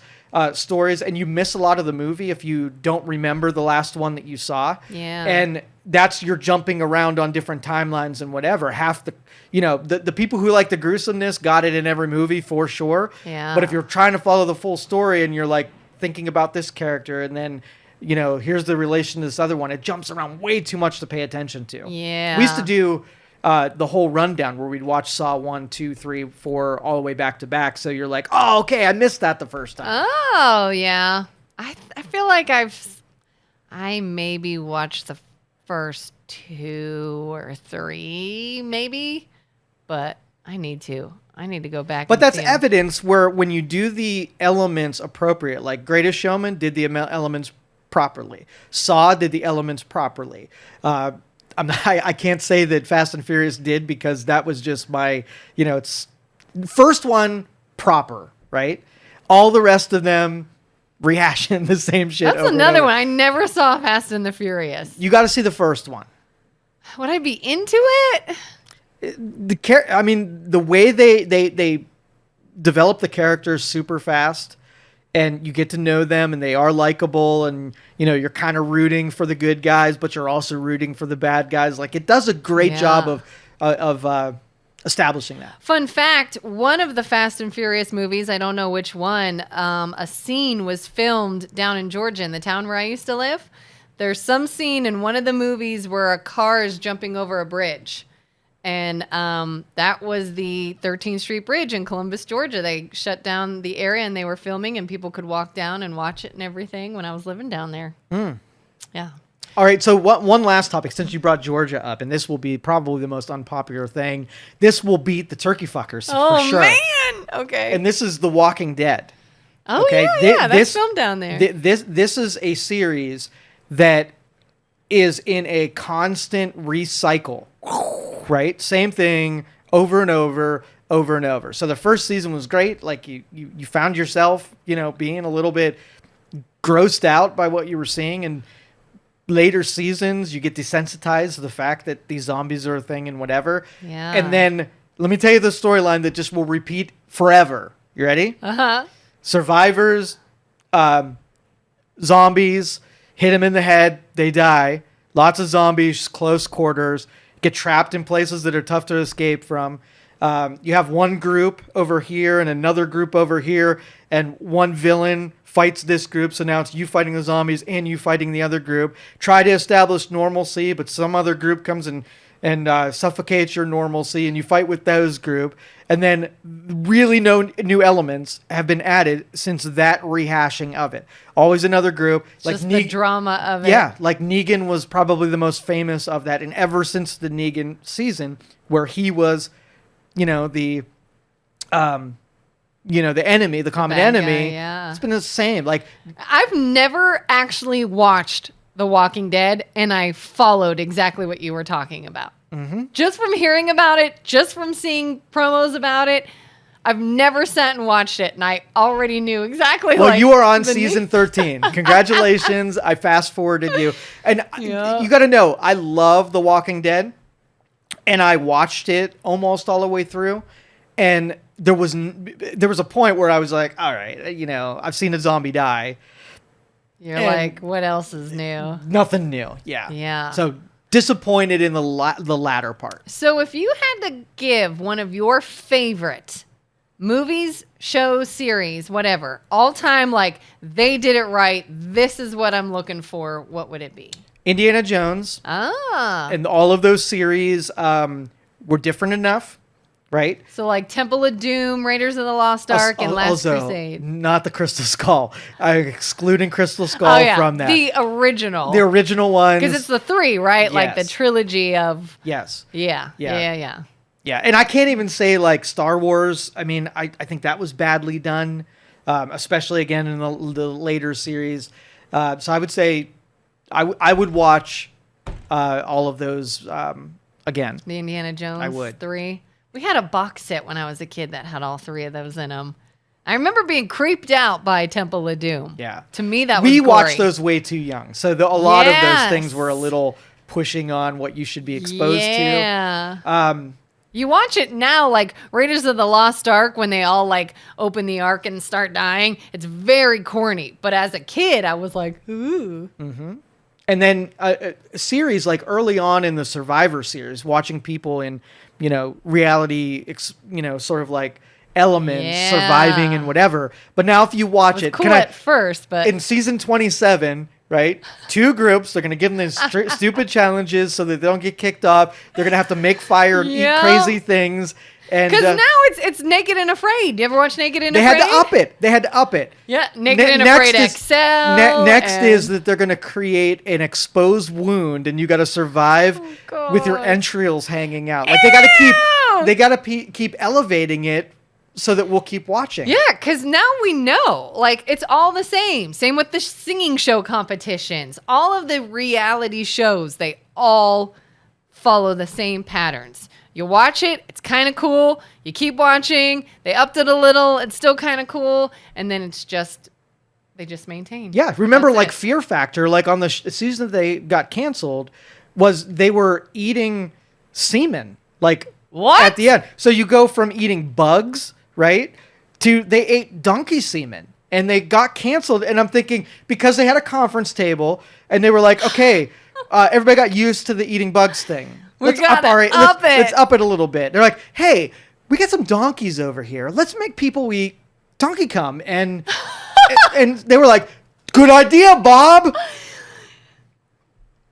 stories, and you miss a lot of the movie if you don't remember the last one that you saw. Yeah. And that's, you're jumping around on different timelines and whatever. Half the people who like the gruesomeness got it in every movie for sure. Yeah. But if you're trying to follow the full story and you're like thinking about this character and then, here's the relation to this other one, it jumps around way too much to pay attention to. Yeah. We used to do the whole rundown where we'd watch Saw 1, 2, 3, 4 all the way back to back. So you're like, oh, okay, I missed that the first time. Oh, yeah. I feel like I maybe watched the first 2 or 3, maybe, but I need to go back. But that's evidence where when you do the elements appropriate, like Greatest Showman did the elements properly. Saw did the elements properly. I can't say that Fast and Furious did because that was just my, it's first one proper, right? All the rest of them, rehashing the same shit. That's over and another over. one. I never saw Fast and the Furious. You got to see the first one. Would I be into it? The way they develop the characters super fast, and you get to know them, and they are likable, and you're kind of rooting for the good guys, but you're also rooting for the bad guys. Like, it does a great job of establishing that. Fun fact, one of the Fast and Furious movies, I don't know which one, a scene was filmed down in Georgia, in the town where I used to live. There's some scene in one of the movies where a car is jumping over a bridge. And that was the 13th Street Bridge in Columbus, Georgia. They shut down the area and they were filming, and people could walk down and watch it and everything when I was living down there. Yeah. All right, so one last topic, since you brought Georgia up, and this will be probably the most unpopular thing. This will beat the turkey fuckers for sure. Oh, man! Okay. And this is The Walking Dead. Oh, okay? yeah, that's filmed down there. This is a series that is in a constant recycle, right? Same thing over and over and over. So the first season was great. Like, you found yourself, being a little bit grossed out by what you were seeing, and later seasons you get desensitized to the fact that these zombies are a thing and whatever. Yeah. And then let me tell you the storyline that just will repeat forever. You ready? Uh-huh. Survivors, zombies, hit them in the head, they die. Lots of zombies, close quarters, get trapped in places that are tough to escape from. You have one group over here and another group over here, and one villain fights this group, so now it's you fighting the zombies and you fighting the other group. Try to establish normalcy, but some other group comes and suffocates your normalcy, and you fight with those group. And then really no new elements have been added since that rehashing of it. Always another group. Just the drama of it. Yeah, like Negan was probably the most famous of that. And ever since the Negan season, where he was, the enemy, the common enemy, it's been the same. Like, I've never actually watched The Walking Dead, and I followed exactly what you were talking about. Mm-hmm. Just from hearing about it, just from seeing promos about it, I've never sat and watched it, and I already knew exactly. Well, you are on season 13. Congratulations. I fast-forwarded you. And you got to know, I love The Walking Dead, and I watched it almost all the way through, and there was a point where I was like, all right, I've seen a zombie die. You're like, what else is new? Nothing new. Yeah. Yeah. So disappointed in the latter part. So if you had to give one of your favorite movies, shows, series, whatever, all time, like, they did it right, this is what I'm looking for, what would it be? Indiana Jones. Ah. And all of those series were different enough. Right? So like Temple of Doom, Raiders of the Lost Ark, and Last Crusade. Not the Crystal Skull. Excluding Crystal Skull from that. The original. The original ones. Because it's the three, right? Yes. Like the trilogy of... Yes. Yeah. Yeah, and I can't even say like Star Wars. I mean, I think that was badly done, especially again in the later series. So I would say I would watch all of those again. The Indiana Jones 3. We had a box set when I was a kid that had all three of those in them. I remember being creeped out by Temple of Doom. Yeah. To me, that was We gory. watched those way too young. So a lot of those things were a little pushing on what you should be exposed to. Yeah. You watch it now, like Raiders of the Lost Ark, when they all like open the ark and start dying. It's very corny. But as a kid, I was like, ooh. Mm-hmm. And then a series like early on in the Survivor series, watching people in, reality, sort of like elements, surviving and whatever. But now if you watch it, cool at first, but in season 27, right? 2 groups, they're going to give them these stupid challenges so that they don't get kicked off. They're going to have to make fire and eat crazy things. Because now it's Naked and Afraid. You ever watch Naked and Afraid? They had to up it. Yeah, Naked and Afraid XL. Next is that they're going to create an exposed wound, and you got to survive with your entrails hanging out. Like they got to keep elevating it so that we'll keep watching. Yeah, because now we know. Like, it's all the same. Same with the singing show competitions. All of the reality shows, they all follow the same patterns. You watch it, it's kind of cool. You keep watching, they upped it a little, it's still kind of cool. And then it's just They just maintained. Yeah, remember, That's like it. Fear Factor, like on the season that they got canceled, was they were eating semen, like What? at the end. So you go from eating bugs, right, to they ate donkey semen, and they got canceled. And I'm thinking, because they had a conference table, and they were like, okay, everybody got used to the eating bugs thing. Let's up it a little bit. They're like, hey, we got some donkeys over here. Let's make people eat donkey cum. And they were like, good idea, Bob.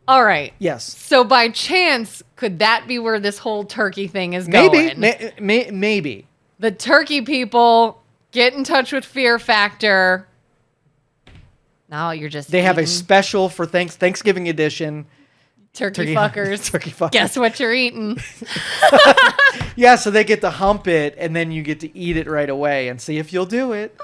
All right. Yes. So by chance, could that be where this whole turkey thing is going? Maybe. The turkey people get in touch with Fear Factor. Now you're just They have a special for Thanksgiving edition. Turkey fuckers. Turkey fuckers. Guess what you're eating? Yeah, so they get to hump it, and then you get to eat it right away and see if you'll do it.